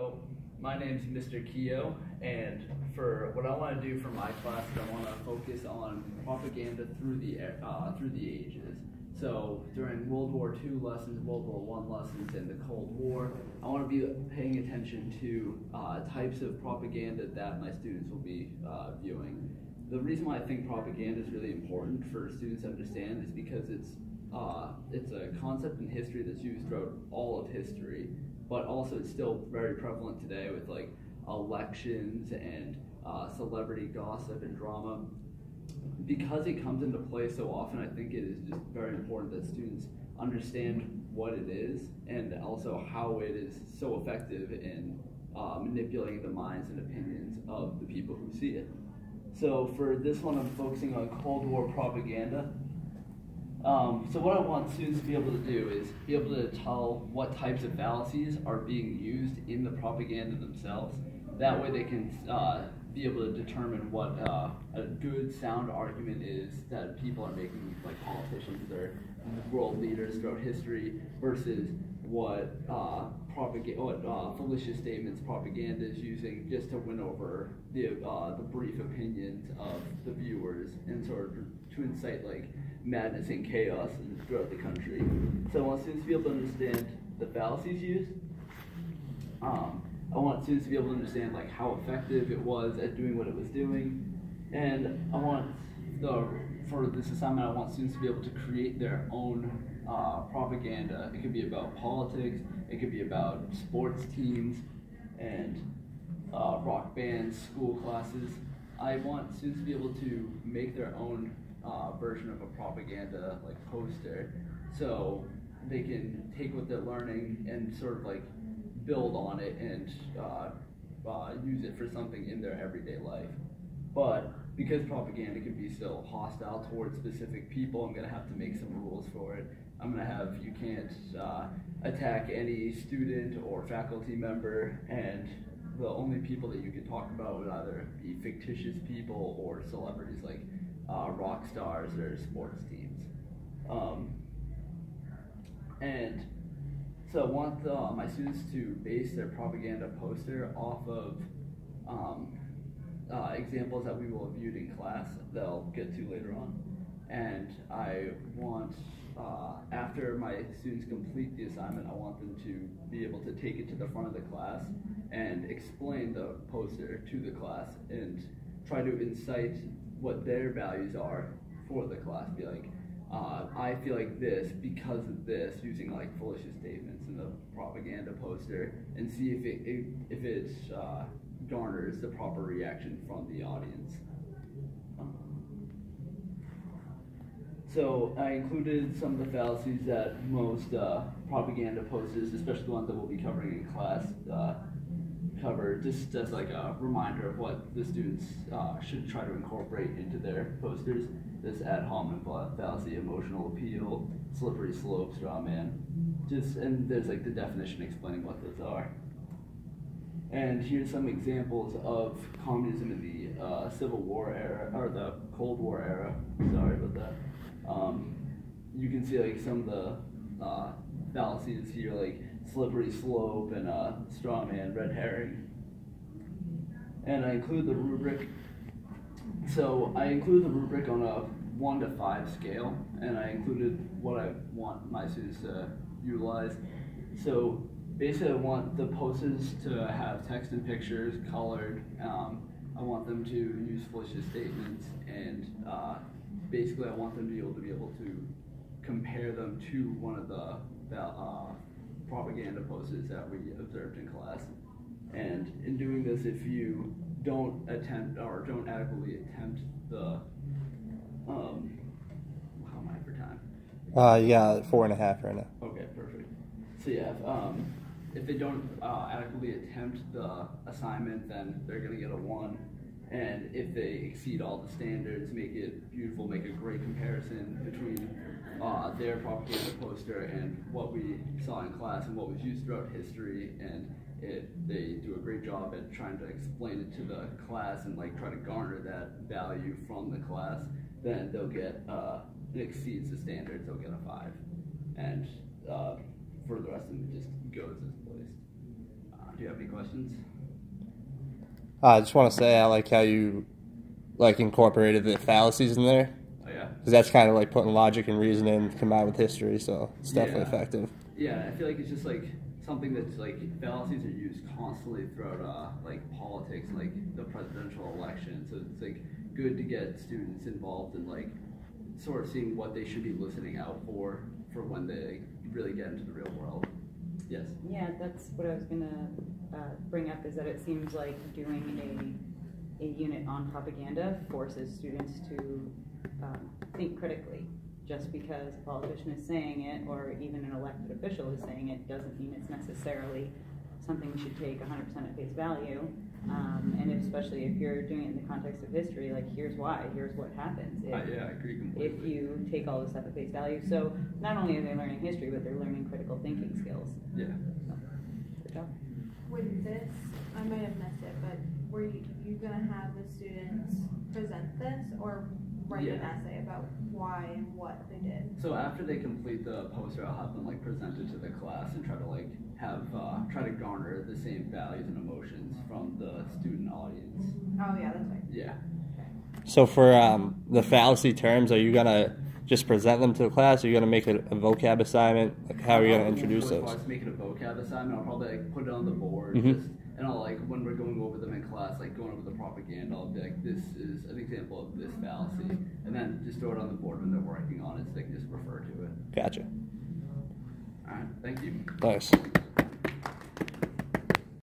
So, my name's Mr. Keogh, and for what I want to do for my class is I want to focus on propaganda through the ages. So during World War II lessons, World War I lessons, and the Cold War, I want to be paying attention to types of propaganda that my students will be viewing. The reason why I think propaganda is really important for students to understand is because it's a concept in history that's used throughout all of history, but also it's still very prevalent today with like elections and celebrity gossip and drama. Because it comes into play so often, I think it is just very important that students understand what it is and also how it is so effective in manipulating the minds and opinions of the people who see it. So for this one, I'm focusing on Cold War propaganda. So what I want students to be able to do is be able to tell what types of fallacies are being used in the propaganda themselves. That way they can be able to determine what a good, sound argument is that people are making, like politicians or world leaders throughout history, versus what fallacious statements propaganda is using just to win over the brief opinions of the viewers and sort of to incite like madness and chaos throughout the country. So I want students to be able to understand the fallacies used. I want students to be able to understand like how effective it was at doing what it was doing, and for this assignment I want students to be able to create their own propaganda. It could be about politics, it could be about sports teams, and rock bands, school classes. I want students to be able to make their own version of a propaganda like poster, so they can take what they're learning and sort of like build on it and use it for something in their everyday life. But because propaganda can be so hostile towards specific people, I'm going to have to make some rules for it. I'm going to have you can't attack any student or faculty member, and the only people that you can talk about would either be fictitious people or celebrities like rock stars or sports teams. And so I want my students to base their propaganda poster off of examples that we will have viewed in class that I'll get to later on. And I want, after my students complete the assignment, I want them to be able to take it to the front of the class and explain the poster to the class and try to incite what their values are for the class. Be like, I feel like this because of this, using like fallacious statements in the propaganda poster, and see if it garners the proper reaction from the audience. So I included some of the fallacies that most propaganda posters, especially the ones that we'll be covering in class, cover, just as like a reminder of what the students should try to incorporate into their posters. This ad hominem fallacy, emotional appeal, slippery slope, straw man. And there's like the definition explaining what those are. And here's some examples of communism in the Civil War era, or the Cold War era. Sorry about that. You can see like some of the fallacies here, like slippery slope and straw man, red herring. And I include the rubric. So I include the rubric on a 1 to 5 scale, and I included what I want my students to utilize. So basically I want the posters to have text and pictures, colored. I want them to use fallacious statements, and basically I want them to be able to compare them to one of the propaganda posters that we observed in class. And in doing this, if you don't attempt or don't adequately attempt the how am I for time? You got 4.5 right now. Okay, perfect. So yeah, if they don't adequately attempt the assignment, then they're gonna get a 1. And if they exceed all the standards, make it beautiful, make a great comparison between their propaganda poster and what we saw in class and what was used throughout history, and they do a great job at trying to explain it to the class and like try to garner that value from the class, then they'll get, it exceeds the standards, they'll get a 5. And for the rest of them, it just goes as placed. Do you have any questions? I just want to say I like how you incorporated the fallacies in there. Oh yeah. Because that's kind of like putting logic and reasoning combined with history, so it's definitely effective. Yeah, I feel like it's just like something that's like fallacies are used constantly throughout politics, like the presidential election. So it's like good to get students involved in like sort of seeing what they should be listening out for when they really get into the real world. Yes. Yeah, that's what I was gonna bring up. Is that it seems like doing a unit on propaganda forces students to think critically. Just because a politician is saying it, or even an elected official is saying it, doesn't mean it's necessarily something we should take 100% at face value. And especially if you're doing it in the context of history, like here's why, here's what happens. Yeah, I agree completely. If you take all this stuff at face value. So not only are they learning history, but they're learning critical thinking skills. Yeah. So, good job. With this, I might have missed it, but were you going to have the students present this or write an essay about why and what they did? So after they complete the poster, I'll have them like present it to the class and try to like try to garner the same values and emotions from the student audience. Oh yeah, that's right. Yeah. So for the fallacy terms, are you gonna just present them to the class? Or are you gonna make it a vocab assignment? Like, how are you gonna introduce those? As make it a vocab assignment, I'll probably like put it on the board, and I'll like when we're going over them in class, like going over the propaganda, I'll be like, this is an example of this fallacy, and then just throw it on the board when they're working on it, so they can just refer to it. Gotcha. All right, thank you. Nice.